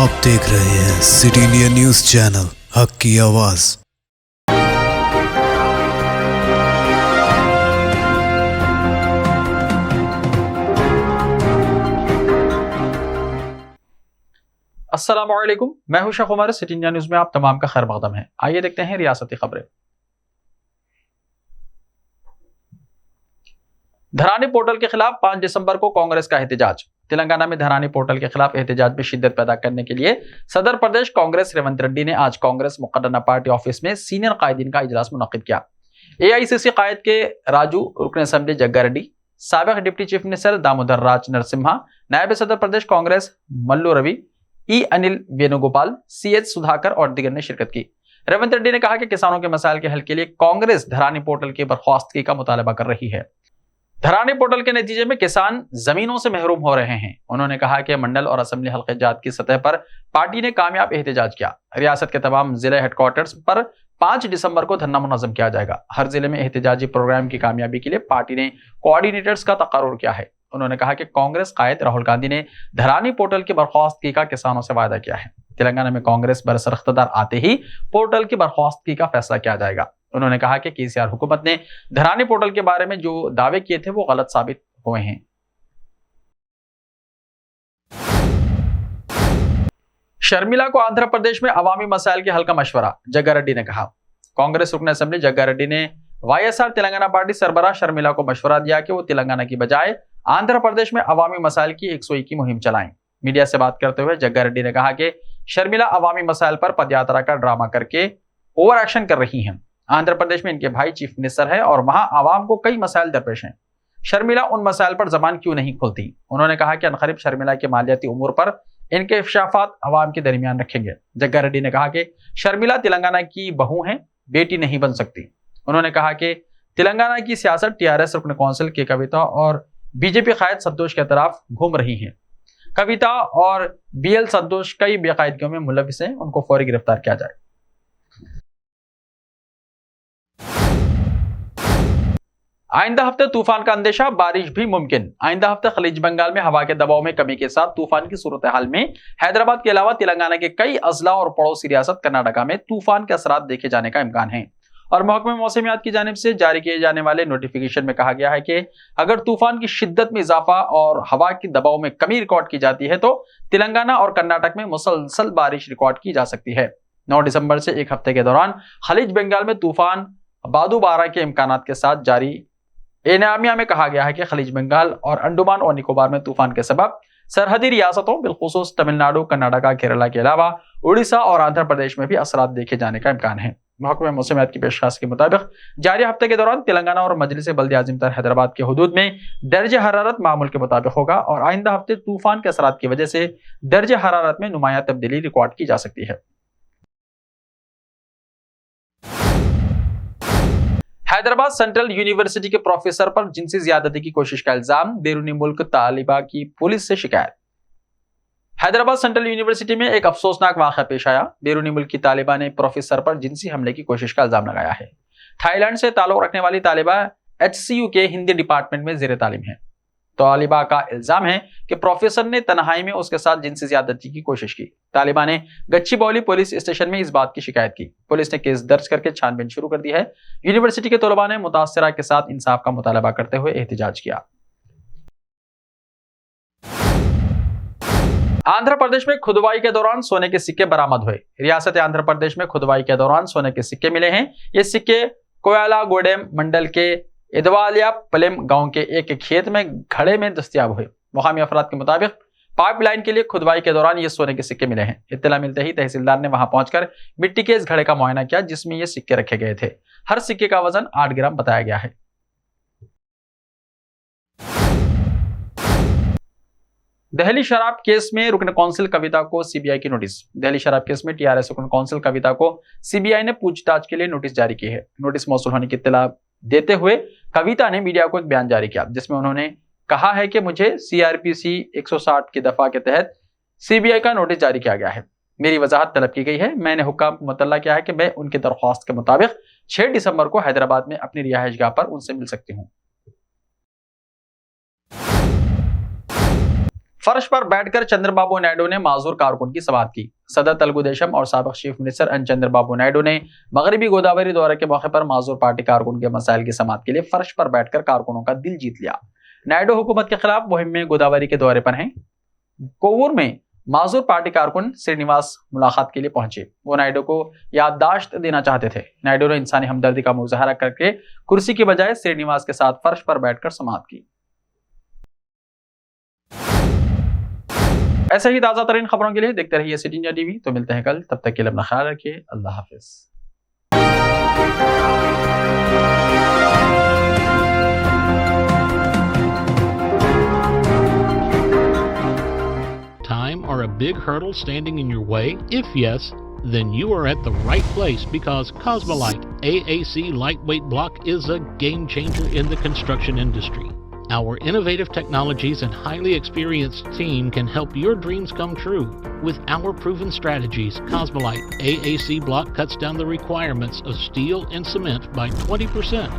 आप देख रहे हैं सिटी इंडिया न्यूज चैनल, हक की आवाज। अस्सलाम वालेकुम, मैं हूं Sheikh Umar. City India News में आप तमाम का खैर मकदम है। आइए देखते हैं रियासती खबरें। धरानी पोर्टल के खिलाफ 5 दिसंबर को कांग्रेस का एहतजाज। तेलंगाना में धरानी पोर्टल के खिलाफ एहतजाज में शिद्दत पैदा करने के लिए सदर प्रदेश कांग्रेस रेवंत रेड्डी ने आज कांग्रेस मुकर्रना पार्टी ऑफिस में सीनियर कायदीन का इजलास मुनक्किद किया। एआईसीसी कायद के राजू, रुकन असेंबली जग्गा रेड्डी, साबिक डिप्टी चीफ मिनिस्टर दामोदर राज नरसिम्हा, नायब सदर प्रदेश कांग्रेस मल्लू रवि, ई अनिल वेणुगोपाल, सीएच सुधाकर और दीगर ने शिरकत की। रेवंत रेड्डी ने कहा कि किसानों के मसाइल के हल के लिए कांग्रेस धरानी पोर्टल की बर्खास्तगी का मुतालबा कर रही है। धरानी पोर्टल के नतीजे में किसान जमीनों से महरूम हो रहे हैं। उन्होंने कहा कि मंडल और असेंबली हल्के जात की सतह पर पार्टी ने कामयाब एहतजाज किया। रियासत के तमाम जिले हेडक्वार्टर्स पर 5 दिसंबर को धरना मुनज़्ज़म किया जाएगा। हर जिले में एहतजाजी प्रोग्राम की कामयाबी के लिए पार्टी ने कोऑर्डिनेटर्स का तकर्रुर किया है। उन्होंने कहा कि कांग्रेस कायद राहुल गांधी ने धरानी पोर्टल की बर्खास्तगी का किसानों से वायदा किया है। तेलंगाना में कांग्रेस बरसर इख्तियार आते ही पोर्टल की बर्खास्तगी का फैसला किया जाएगा। उन्होंने कहा कि केसीआर हुकूमत ने धरानी पोर्टल के बारे में जो दावे किए थे वो गलत साबित हुए हैं। शर्मिला को आंध्र प्रदेश में अवामी मसाइल के हल का मशवरा, जग्गा रेड्डी ने कहा। कांग्रेस रुकन असेंबली जग्गा रेड्डी ने वाईएसआर तेलंगाना पार्टी सरबराह शर्मिला को मशवरा दिया कि वो तेलंगाना की बजाय आंध्र प्रदेश में अवामी मसाइल की 101 की मुहिम चलाएं। मीडिया से बात करते हुए जग्गा रेड्डी ने कहा कि शर्मिला अवामी मसाइल पर पदयात्रा का ड्रामा करके ओवर एक्शन कर रही हैं। आंध्र प्रदेश में इनके भाई चीफ मिनिस्टर है और वहां आवाम को कई मसाइल दरपेश हैं। शर्मिला उन मसाइल पर जबान क्यों नहीं खोलती। उन्होंने कहा कि अनकरीब शर्मिला के मालियाती उमूर पर इनके इफ्शाफात अवाम के दरमियान रखेंगे। जग्गा रेड्डी ने कहा कि शर्मिला तेलंगाना की बहू हैं, बेटी नहीं बन सकती। उन्होंने कहा कि तेलंगाना की सियासत टीआरएस रुकन कौंसिल के कविता और बीजेपी कायद संतोष के तरफ घूम रही है। कविता और बीएल संतोष कई बेकायदगियों में मुलविस हैं, उनको फौरी गिरफ्तार किया जाए। आइंदा हफ्ते तूफान का अंदेशा, बारिश भी मुमकिन। आइंदा हफ्ते खलीज बंगाल में हवा के दबाव में कमी के साथ तूफान की सूरत हाल में हैदराबाद के अलावा तेलंगाना के कई अजला और पड़ोसी रियासत कर्नाटका में तूफान के असरात देखे जाने का इम्कान है। और महकमे मौसमियात की जानिब से जारी किए जाने वाले नोटिफिकेशन में कहा गया है कि अगर तूफान की शिद्दत में इजाफा और हवा के दबाव में कमी रिकॉर्ड की जाती है तो तेलंगाना और कर्नाटक में मुसलसल बारिश रिकॉर्ड की जा सकती है। 9 दिसंबर से एक हफ्ते के दौरान खलीज बंगाल में तूफान बादुबारा के इम्कानात के साथ जारी एनामिया में कहा गया है कि खलीज बंगाल और अंडमान और निकोबार में तूफान के सबब सरहदी रियासतों बिलखुसूस तमिलनाडु, कर्नाटका, केरला के अलावा उड़ीसा और आंध्र प्रदेश में भी असरात देखे जाने का इम्कान है। महकमे मौसमियात की पेशकश के मुताबिक जारी हफ्ते के दौरान तेलंगाना और मजलिस बल्दी आज़िमतर हैदराबाद के हुदूद में दर्ज हरारत मामूल के मुताबिक होगा और आइंदा हफ्ते तूफान के असरात की वजह से दर्ज हरारत में नुमाया तब्दीली रिकॉर्ड की जा सकती है। हैदराबाद सेंट्रल यूनिवर्सिटी के प्रोफेसर पर जिनसी ज्यादती की कोशिश का इल्जाम, बैरूनी मुल्क तालिबा की पुलिस से शिकायत। हैदराबाद सेंट्रल यूनिवर्सिटी में एक अफसोसनाक वाक़या पेश आया। बैरूनी मुल्क की तालिबा ने प्रोफेसर पर जिनसी हमले की कोशिश का इल्जाम लगाया है। थाईलैंड से ताल्लुक रखने वाली तालिबा HCU के हिंदी डिपार्टमेंट में ज़ेर तालीम है। तालिबा का इल्जाम है कि प्रोफेसर ने तन्हाई में उसके साथ जिनसी ज्यादती की कोशिश की। तालिबा ने गच्चीबौली पुलिस स्टेशन में इस बात की शिकायत की। पुलिस ने केस दर्ज करके छानबीन शुरू कर दी है। यूनिवर्सिटी के तलबा ने मुतासिरा के साथ इंसाफ का मुतालबा करते हुए एहतजाज किया। आंध्र प्रदेश में खुदवाई के दौरान सोने के सिक्के बरामद हुए। रियासत आंध्र प्रदेश में खुदवाई के दौरान सोने के सिक्के मिले हैं। ये सिक्के कोयालागुडेम मंडल के इदवालिया पलेम गांव के एक खेत में घड़े में दस्तयाब हुए। मुकामी अफराद के मुताबिक पाइपलाइन के लिए खुदवाई के दौरान ये सोने के सिक्के मिले हैं। इत्तला मिलते ही तहसीलदार ने वहां पहुंचकर मिट्टी के इस घड़े का मुआयना किया जिसमें ये सिक्के रखे गए थे। हर सिक्के का वजन 8 ग्राम बताया गया है। दिल्ली शराब केस में रुकन कौंसिल कविता को सीबीआई की नोटिस। दिल्ली शराब केस में टीआरएस रुकन कौंसिल कविता को सीबीआई ने पूछताछ के लिए नोटिस जारी की है। नोटिस मौसूल होने की इत्तला देते हुए कविता ने मीडिया को एक बयान जारी किया जिसमें उन्होंने कहा है कि मुझे CRPC 160 की दफा के तहत सीबीआई का नोटिस जारी किया गया है। मेरी वजाहत तलब की गई है। मैंने हुक्म को मुतल्ला किया है कि मैं उनकी दरख्वास्त के मुताबिक 6 दिसंबर को हैदराबाद में अपनी रिहाइशगाह पर उनसे मिल सकती हूँ। फर्श पर बैठकर चंद्रबाबू नायडू ने माजूर कारकुन की समाअत की। सदर तेलुगु देशम और साबिक chief minister N Chandrababu Naidu ने मगरबी गोदावरी दौरे के मौके पर माजूर पार्टी कारकुन के मसाइल की समाअत के लिए फर्श पर बैठकर कारकुनों का दिल जीत लिया। नायडू हुकूमत के खिलाफ मुहिम में गोदावरी के दौरे पर हैं। कोवूर में माजूर पार्टी कारकुन श्रीनिवास मुलाकात के लिए पहुंचे। वो नायडू को याददाश्त देना चाहते थे। नायडू ने इंसानी हमदर्दी का मुजाहरा करके कुर्सी की बजाय श्रीनिवास के साथ फर्श पर बैठकर समाअत की। ऐसे ही ताजा तरीन खबरों के लिए देखते रहिए सिटी इंडिया टीवी। तो मिलते हैं कल, तब तक के लिए अपना ख्याल रखिए। अल्लाह हाफिज। Time or a big hurdle standing in your way? If yes, then you are at the right place, because Cosmolite AAC lightweight block is a game changer in the construction industry. Our innovative technologies and highly experienced team can help your dreams come true. With our proven strategies, Cosmolite AAC block cuts down the requirements of steel and cement by 20%,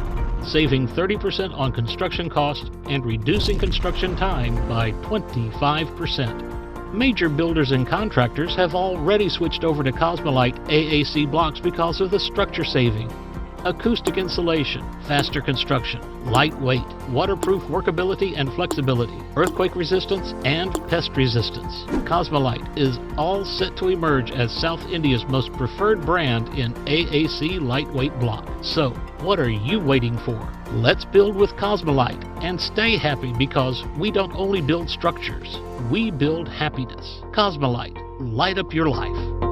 saving 30% on construction costs and reducing construction time by 25%. Major builders and contractors have already switched over to Cosmolite AAC blocks because of the structure saving, acoustic insulation, faster construction, lightweight, waterproof workability and flexibility, earthquake resistance, and pest resistance. Cosmolite is all set to emerge as South India's most preferred brand in AAC lightweight block. So, what are you waiting for? Let's build with Cosmolite and stay happy, because we don't only build structures, we build happiness. Cosmolite, light up your life.